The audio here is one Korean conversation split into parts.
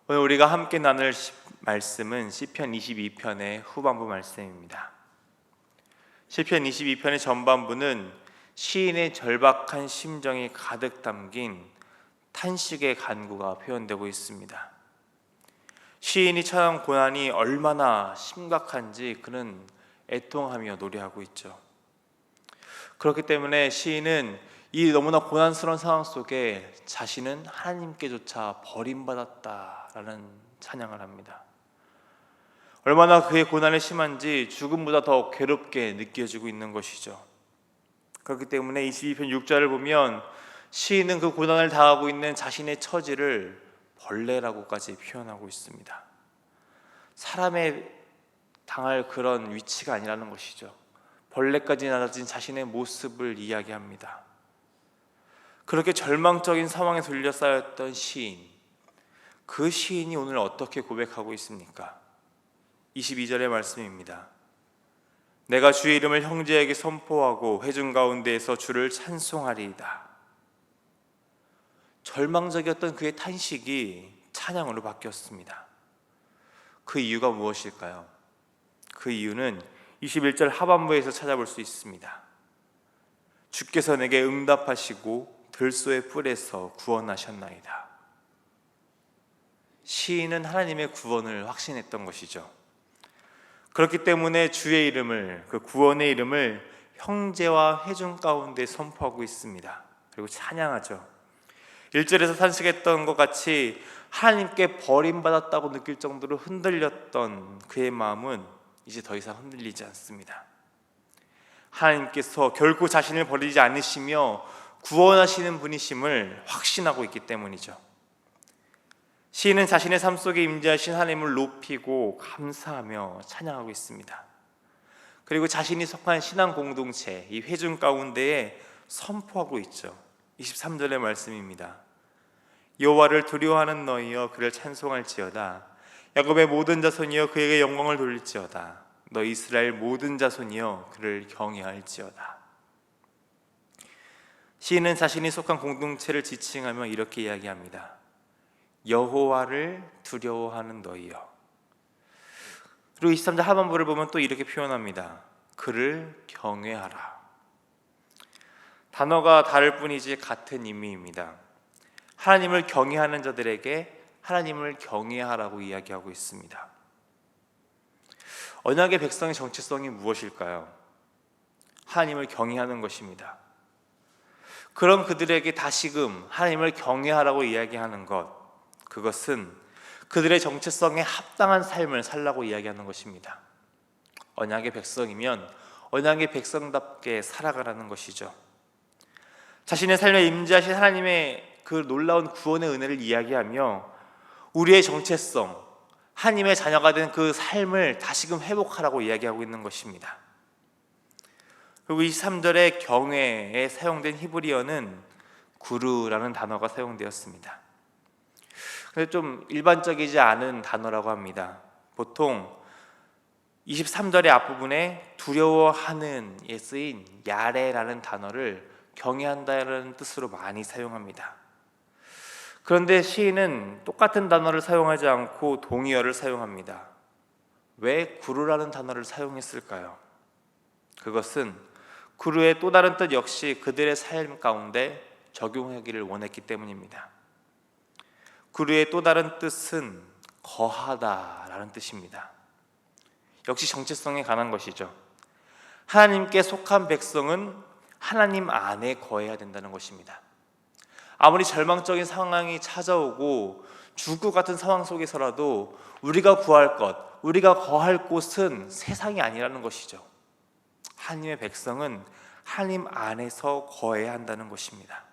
오늘 우리가 함께 나눌 말씀은 시편 22편의 후반부 말씀입니다. 시편 22편의 전반부는 시인의 절박한 심정이 가득 담긴 탄식의 간구가 표현되고 있습니다. 시인이 처한 고난이 얼마나 심각한지 그는 애통하며 노래하고 있죠. 그렇기 때문에 시인은 이 너무나 고난스러운 상황 속에 자신은 하나님께조차 버림받았다라는 찬양을 합니다. 얼마나 그의 고난이 심한지 죽음보다 더 괴롭게 느껴지고 있는 것이죠. 그렇기 때문에 22편 6절을 보면 시인은 그 고난을 당하고 있는 자신의 처지를 벌레라고까지 표현하고 있습니다. 사람의 당할 그런 위치가 아니라는 것이죠. 벌레까지 낮아진 자신의 모습을 이야기합니다. 그렇게 절망적인 상황에 둘러싸였던 시인, 그 시인이 오늘 어떻게 고백하고 있습니까? 22절의 말씀입니다. 내가 주의 이름을 형제에게 선포하고 회중 가운데에서 주를 찬송하리이다. 절망적이었던 그의 탄식이 찬양으로 바뀌었습니다. 그 이유가 무엇일까요? 그 이유는 21절 하반부에서 찾아볼 수 있습니다. 주께서 내게 응답하시고 들소의 뿔에서 구원하셨나이다. 시인은 하나님의 구원을 확신했던 것이죠. 그렇기 때문에 주의 이름을, 그 구원의 이름을 형제와 회중 가운데 선포하고 있습니다. 그리고 찬양하죠. 1절에서 탄식했던 것 같이 하나님께 버림받았다고 느낄 정도로 흔들렸던 그의 마음은 이제 더 이상 흔들리지 않습니다. 하나님께서 결코 자신을 버리지 않으시며 구원하시는 분이심을 확신하고 있기 때문이죠. 시인은 자신의 삶 속에 임재하신 하나님을 높이고 감사하며 찬양하고 있습니다. 그리고 자신이 속한 신앙 공동체, 이 회중 가운데에 선포하고 있죠. 23절의 말씀입니다. 여호와를 두려워하는 너희여 그를 찬송할지어다. 야곱의 모든 자손이여 그에게 영광을 돌릴지어다. 너 이스라엘 모든 자손이여 그를 경외할지어다. 시인은 자신이 속한 공동체를 지칭하며 이렇게 이야기합니다. 여호와를 두려워하는 너희여. 그리고 23절 하반부를 보면 또 이렇게 표현합니다. 그를 경외하라. 단어가 다를 뿐이지 같은 의미입니다. 하나님을 경외하는 자들에게 하나님을 경외하라고 이야기하고 있습니다. 언약의 백성의 정체성이 무엇일까요? 하나님을 경외하는 것입니다. 그런 그들에게 다시금 하나님을 경외하라고 이야기하는 것, 그것은 그들의 정체성에 합당한 삶을 살라고 이야기하는 것입니다. 언약의 백성이면 언약의 백성답게 살아가라는 것이죠. 자신의 삶에 임재하신 하나님의 그 놀라운 구원의 은혜를 이야기하며 우리의 정체성, 하나님의 자녀가 된 그 삶을 다시금 회복하라고 이야기하고 있는 것입니다. 그리고 23절의 경외에 사용된 히브리어는 구르라는 단어가 사용되었습니다. 근데 좀 일반적이지 않은 단어라고 합니다. 보통 23절의 앞부분에 두려워하는에 쓰인 야레라는 단어를 경외한다는 뜻으로 많이 사용합니다. 그런데 시인은 똑같은 단어를 사용하지 않고 동의어를 사용합니다. 왜 구르라는 단어를 사용했을까요? 그것은 구르의 또 다른 뜻 역시 그들의 삶 가운데 적용하기를 원했기 때문입니다. 구르의 또 다른 뜻은 거하다라는 뜻입니다. 역시 정체성에 관한 것이죠. 하나님께 속한 백성은 하나님 안에 거해야 된다는 것입니다. 아무리 절망적인 상황이 찾아오고 죽을 것 같은 상황 속에서라도 우리가 구할 것, 우리가 거할 곳은 세상이 아니라는 것이죠. 하나님의 백성은 하나님 안에서 거해야 한다는 것입니다.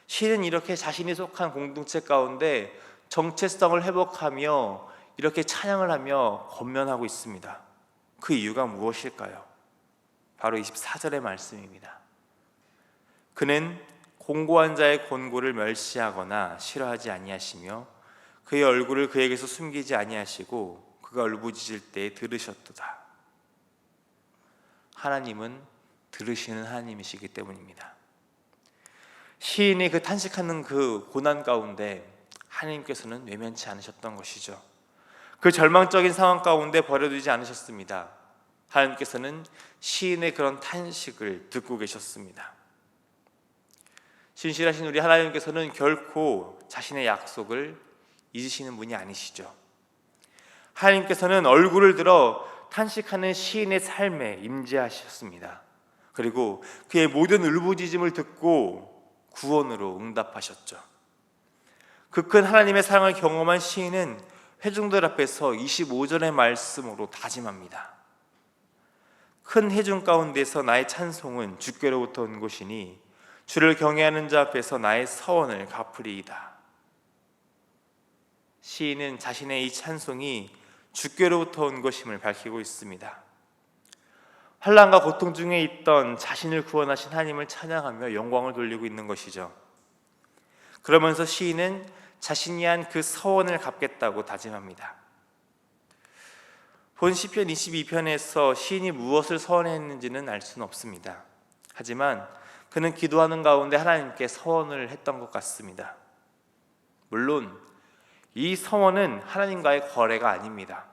시인은 이렇게 자신이 속한 공동체 가운데 정체성을 회복하며 이렇게 찬양을 하며 권면하고 있습니다. 그 이유가 무엇일까요? 바로 24절의 말씀입니다. 그는 공고한 자의 권고를 멸시하거나 싫어하지 아니하시며 그의 얼굴을 그에게서 숨기지 아니하시고 그가 울부짖을 때에 들으셨도다. 하나님은 들으시는 하나님이시기 때문입니다. 시인이 그 탄식하는 그 고난 가운데 하나님께서는 외면치 않으셨던 것이죠. 그 절망적인 상황 가운데 버려두지 않으셨습니다. 하나님께서는 시인의 그런 탄식을 듣고 계셨습니다. 신실하신 우리 하나님께서는 결코 자신의 약속을 잊으시는 분이 아니시죠. 하나님께서는 얼굴을 들어 탄식하는 시인의 삶에 임재하셨습니다. 그리고 그의 모든 울부짖음을 듣고 구원으로 응답하셨죠. 그 큰 하나님의 사랑을 경험한 시인은 회중들 앞에서 25절의 말씀으로 다짐합니다. 큰 회중 가운데서 나의 찬송은 주께로부터 온 것이니 주를 경외하는 자 앞에서 나의 서원을 갚으리이다. 시인은 자신의 이 찬송이 주께로부터 온 것임을 밝히고 있습니다. 환난과 고통 중에 있던 자신을 구원하신 하나님을 찬양하며 영광을 돌리고 있는 것이죠. 그러면서 시인은 자신이 한 그 서원을 갚겠다고 다짐합니다. 본 시편 22편에서 시인이 무엇을 서원했는지는 알 수는 없습니다. 하지만 그는 기도하는 가운데 하나님께 서원을 했던 것 같습니다. 물론 이 서원은 하나님과의 거래가 아닙니다.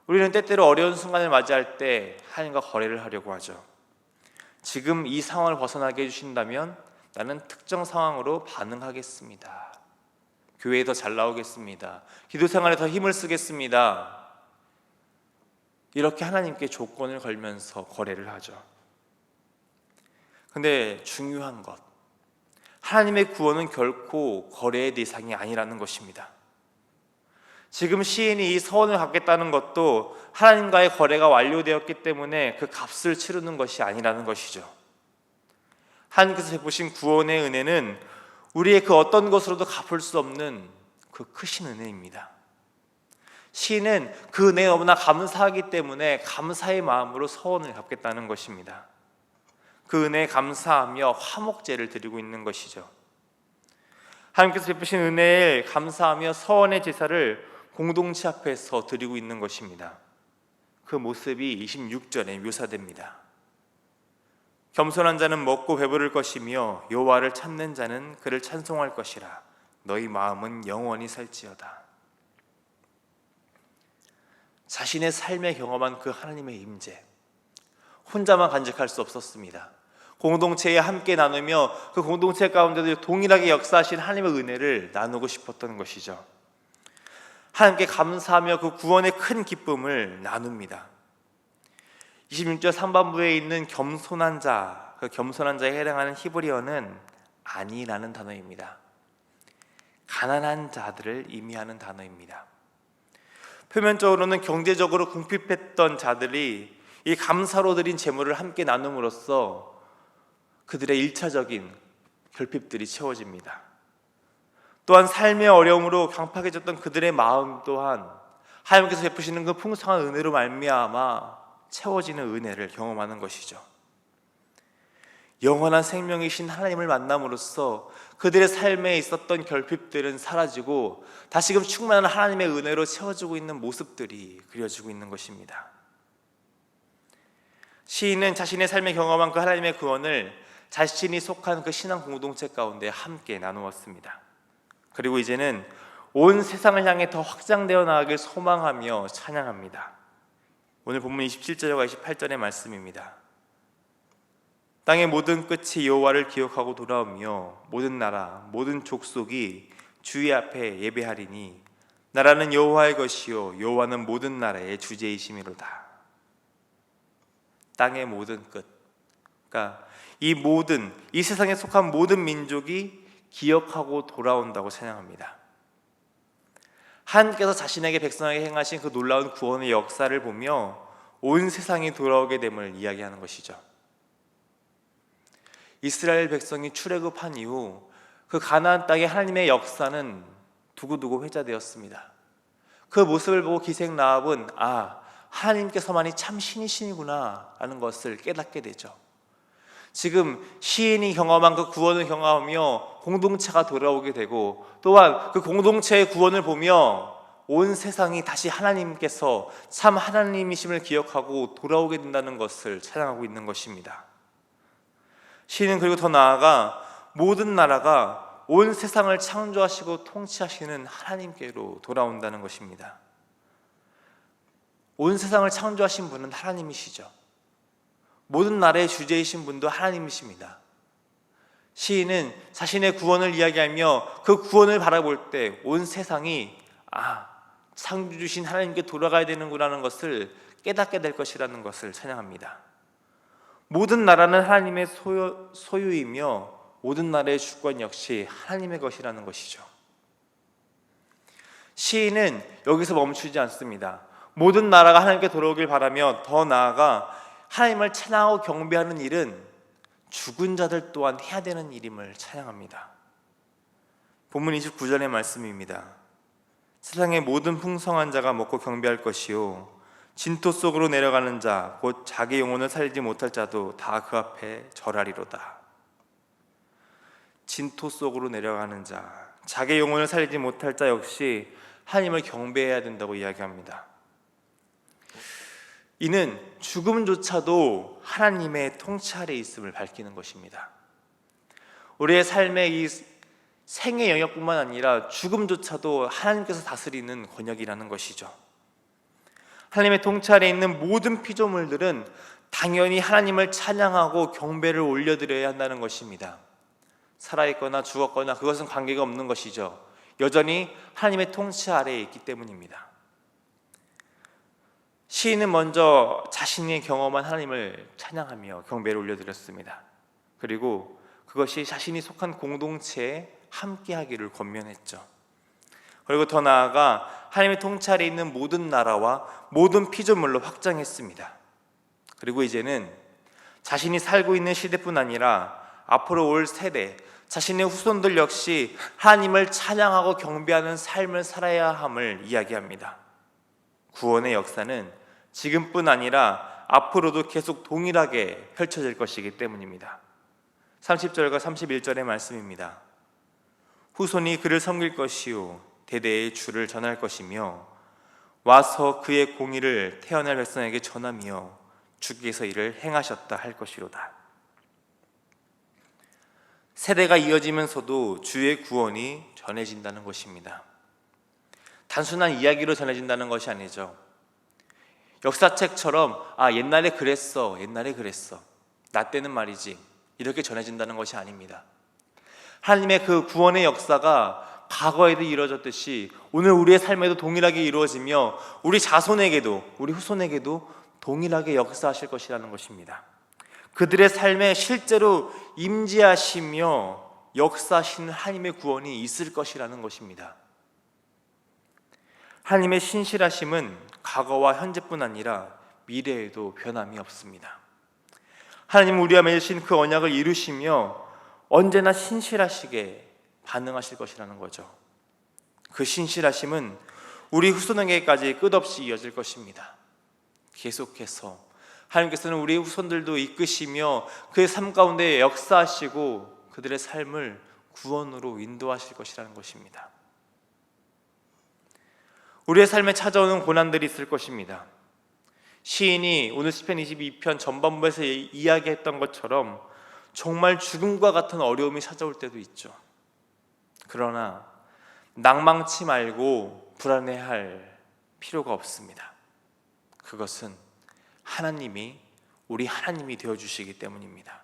우리는 때때로 어려운 순간을 맞이할 때 하나님과 거래를 하려고 하죠. 지금 이 상황을 벗어나게 해주신다면 나는 특정 상황으로 반응하겠습니다. 교회에 더 잘 나오겠습니다. 기도 생활에 더 힘을 쓰겠습니다. 이렇게 하나님께 조건을 걸면서 거래를 하죠. 근데 중요한 것, 하나님의 구원은 결코 거래의 대상이 아니라는 것입니다. 지금 시인이 이 서원을 갚겠다는 것도 하나님과의 거래가 완료되었기 때문에 그 값을 치르는 것이 아니라는 것이죠. 하나님께서 베푸신 구원의 은혜는 우리의 그 어떤 것으로도 갚을 수 없는 그 크신 은혜입니다. 시인은 그 은혜에 너무나 감사하기 때문에 감사의 마음으로 서원을 갚겠다는 것입니다. 그 은혜에 감사하며 화목제를 드리고 있는 것이죠. 하나님께서 베푸신 은혜에 감사하며 서원의 제사를 공동체 앞에서 드리고 있는 것입니다. 그 모습이 26절에 묘사됩니다. 겸손한 자는 먹고 배부를 것이며 여호와를 찾는 자는 그를 찬송할 것이라. 너희 마음은 영원히 살지어다. 자신의 삶에 경험한 그 하나님의 임재, 혼자만 간직할 수 없었습니다. 공동체에 함께 나누며 그 공동체 가운데도 동일하게 역사하신 하나님의 은혜를 나누고 싶었던 것이죠. 하나님께 감사하며 그 구원의 큰 기쁨을 나눕니다. 26절 상반부에 있는 겸손한 자, 그 겸손한 자에 해당하는 히브리어는 아니라는 단어입니다. 가난한 자들을 의미하는 단어입니다. 표면적으로는 경제적으로 궁핍했던 자들이 이 감사로 드린 제물을 함께 나눔으로써 그들의 일차적인 결핍들이 채워집니다. 또한 삶의 어려움으로 강팍해졌던 그들의 마음 또한 하나님께서 베푸시는 그 풍성한 은혜로 말미암아 채워지는 은혜를 경험하는 것이죠. 영원한 생명이신 하나님을 만남으로써 그들의 삶에 있었던 결핍들은 사라지고 다시금 충만한 하나님의 은혜로 채워지고 있는 모습들이 그려지고 있는 것입니다. 시인은 자신의 삶에 경험한 그 하나님의 구원을 자신이 속한 그 신앙 공동체 가운데 함께 나누었습니다. 그리고 이제는 온 세상을 향해 더 확장되어 나가길 소망하며 찬양합니다. 오늘 본문 27절과 28절의 말씀입니다. 땅의 모든 끝이 여호와를 기억하고 돌아오며 모든 나라 모든 족속이 주의 앞에 예배하리니 나라는 여호와의 것이요 여호와는 모든 나라의 주제이심이로다. 땅의 모든 끝, 그러니까 이 세상에 속한 모든 민족이 기억하고 돌아온다고 찬양합니다. 하나님께서 자신에게 백성에게 행하신 그 놀라운 구원의 역사를 보며 온 세상이 돌아오게 됨을 이야기하는 것이죠. 이스라엘 백성이 출애굽한 이후 그 가나안 땅의 하나님의 역사는 두고두고 회자되었습니다. 그 모습을 보고 기생 라합은 하나님께서만이 참 신이시구나 라는 것을 깨닫게 되죠. 지금 시인이 경험한 그 구원을 경험하며 공동체가 돌아오게 되고 또한 그 공동체의 구원을 보며 온 세상이 다시 하나님께서 참 하나님이심을 기억하고 돌아오게 된다는 것을 찬양하고 있는 것입니다. 시인은 그리고 더 나아가 모든 나라가 온 세상을 창조하시고 통치하시는 하나님께로 돌아온다는 것입니다. 온 세상을 창조하신 분은 하나님이시죠. 모든 나라의 주제이신 분도 하나님이십니다. 시인은 자신의 구원을 이야기하며 그 구원을 바라볼 때 온 세상이 창조주신 하나님께 돌아가야 되는구나라는 것을 깨닫게 될 것이라는 것을 찬양합니다. 모든 나라는 하나님의 소유이며 모든 나라의 주권 역시 하나님의 것이라는 것이죠. 시인은 여기서 멈추지 않습니다. 모든 나라가 하나님께 돌아오길 바라며 더 나아가 하나님을 찬양하고 경배하는 일은 죽은 자들 또한 해야 되는 일임을 찬양합니다. 본문 29절의 말씀입니다. 세상의 모든 풍성한 자가 먹고 경배할 것이요 진토 속으로 내려가는 자 곧 자기 영혼을 살리지 못할 자도 다 그 앞에 절하리로다. 진토 속으로 내려가는 자, 자기 영혼을 살리지 못할 자 역시 하나님을 경배해야 된다고 이야기합니다. 이는 죽음조차도 하나님의 통치 아래 있음을 밝히는 것입니다. 우리의 삶의 이 생의 영역뿐만 아니라 죽음조차도 하나님께서 다스리는 권역이라는 것이죠. 하나님의 통치 아래 있는 모든 피조물들은 당연히 하나님을 찬양하고 경배를 올려드려야 한다는 것입니다. 살아있거나 죽었거나 그것은 관계가 없는 것이죠. 여전히 하나님의 통치 아래에 있기 때문입니다. 시인은 먼저 자신이 경험한 하나님을 찬양하며 경배를 올려드렸습니다. 그리고 그것이 자신이 속한 공동체에 함께하기를 권면했죠. 그리고 더 나아가 하나님의 통치 아래에 있는 모든 나라와 모든 피조물로 확장했습니다. 그리고 이제는 자신이 살고 있는 시대뿐 아니라 앞으로 올 세대, 자신의 후손들 역시 하나님을 찬양하고 경배하는 삶을 살아야 함을 이야기합니다. 구원의 역사는 지금뿐 아니라 앞으로도 계속 동일하게 펼쳐질 것이기 때문입니다. 30절과 31절의 말씀입니다. 후손이 그를 섬길 것이요 대대의 주를 전할 것이며 와서 그의 공의를 태어날 백성에게 전하며 주께서 이를 행하셨다 할 것이로다. 세대가 이어지면서도 주의 구원이 전해진다는 것입니다. 단순한 이야기로 전해진다는 것이 아니죠. 역사책처럼 옛날에 그랬어 나 때는 말이지 이렇게 전해진다는 것이 아닙니다. 하나님의 그 구원의 역사가 과거에도 이루어졌듯이 오늘 우리의 삶에도 동일하게 이루어지며 우리 자손에게도 우리 후손에게도 동일하게 역사하실 것이라는 것입니다. 그들의 삶에 실제로 임재하시며 역사하시는 하나님의 구원이 있을 것이라는 것입니다. 하나님의 신실하심은 과거와 현재뿐 아니라 미래에도 변함이 없습니다. 하나님은 우리와 맺으신 그 언약을 이루시며 언제나 신실하시게 반응하실 것이라는 거죠. 그 신실하심은 우리 후손에게까지 끝없이 이어질 것입니다. 계속해서 하나님께서는 우리 후손들도 이끄시며 그의 삶 가운데 역사하시고 그들의 삶을 구원으로 인도하실 것이라는 것입니다. 우리의 삶에 찾아오는 고난들이 있을 것입니다. 시인이 오늘 시편 22편 전반부에서 이야기했던 것처럼 정말 죽음과 같은 어려움이 찾아올 때도 있죠. 그러나 낭망치 말고 불안해할 필요가 없습니다. 그것은 우리 하나님이 되어주시기 때문입니다.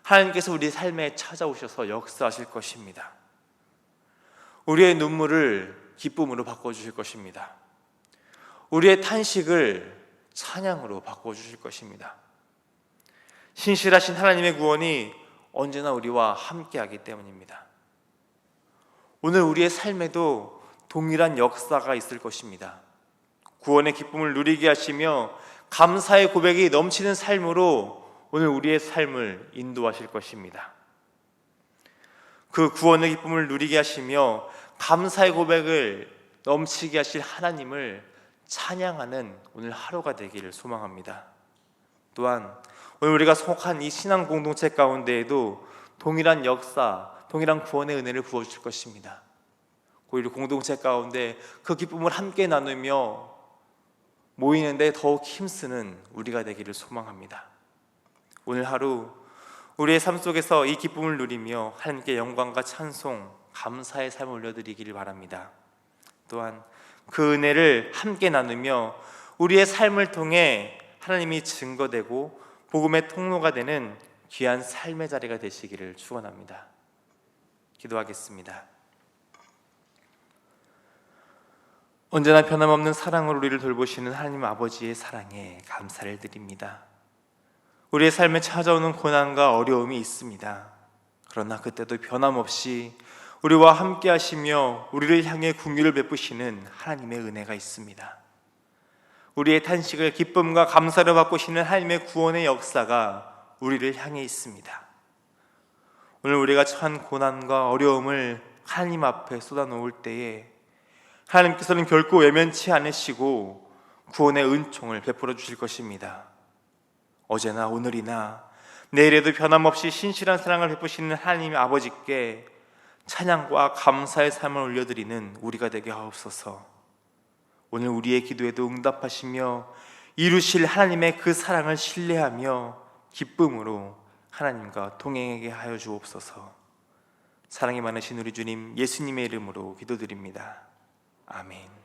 하나님께서 우리 삶에 찾아오셔서 역사하실 것입니다. 우리의 눈물을 기쁨으로 바꿔주실 것입니다. 우리의 탄식을 찬양으로 바꿔주실 것입니다. 신실하신 하나님의 구원이 언제나 우리와 함께하기 때문입니다. 오늘 우리의 삶에도 동일한 역사가 있을 것입니다. 구원의 기쁨을 누리게 하시며 감사의 고백이 넘치는 삶으로 오늘 우리의 삶을 인도하실 것입니다. 그 구원의 기쁨을 누리게 하시며 감사의 고백을 넘치게 하실 하나님을 찬양하는 오늘 하루가 되기를 소망합니다. 또한 오늘 우리가 속한 이 신앙 공동체 가운데에도 동일한 역사, 동일한 구원의 은혜를 부어주실 것입니다. 우리 공동체 가운데 그 기쁨을 함께 나누며 모이는데 더욱 힘쓰는 우리가 되기를 소망합니다. 오늘 하루 우리의 삶 속에서 이 기쁨을 누리며 하나님께 영광과 찬송, 감사의 삶을 올려드리기를 바랍니다. 또한 그 은혜를 함께 나누며 우리의 삶을 통해 하나님이 증거되고 복음의 통로가 되는 귀한 삶의 자리가 되시기를 축원합니다. 기도하겠습니다. 언제나 변함없는 사랑으로 우리를 돌보시는 하나님 아버지의 사랑에 감사를 드립니다. 우리의 삶에 찾아오는 고난과 어려움이 있습니다. 그러나 그때도 변함없이 우리와 함께 하시며 우리를 향해 긍휼을 베푸시는 하나님의 은혜가 있습니다. 우리의 탄식을 기쁨과 감사로 바꾸시는 하나님의 구원의 역사가 우리를 향해 있습니다. 오늘 우리가 처한 고난과 어려움을 하나님 앞에 쏟아놓을 때에 하나님께서는 결코 외면치 않으시고 구원의 은총을 베풀어 주실 것입니다. 어제나 오늘이나 내일에도 변함없이 신실한 사랑을 베푸시는 하나님의 아버지께 찬양과 감사의 삶을 올려드리는 우리가 되게 하옵소서. 오늘 우리의 기도에도 응답하시며 이루실 하나님의 그 사랑을 신뢰하며 기쁨으로 하나님과 동행하게 하여 주옵소서. 사랑이 많으신 우리 주님 예수님의 이름으로 기도드립니다. 아멘.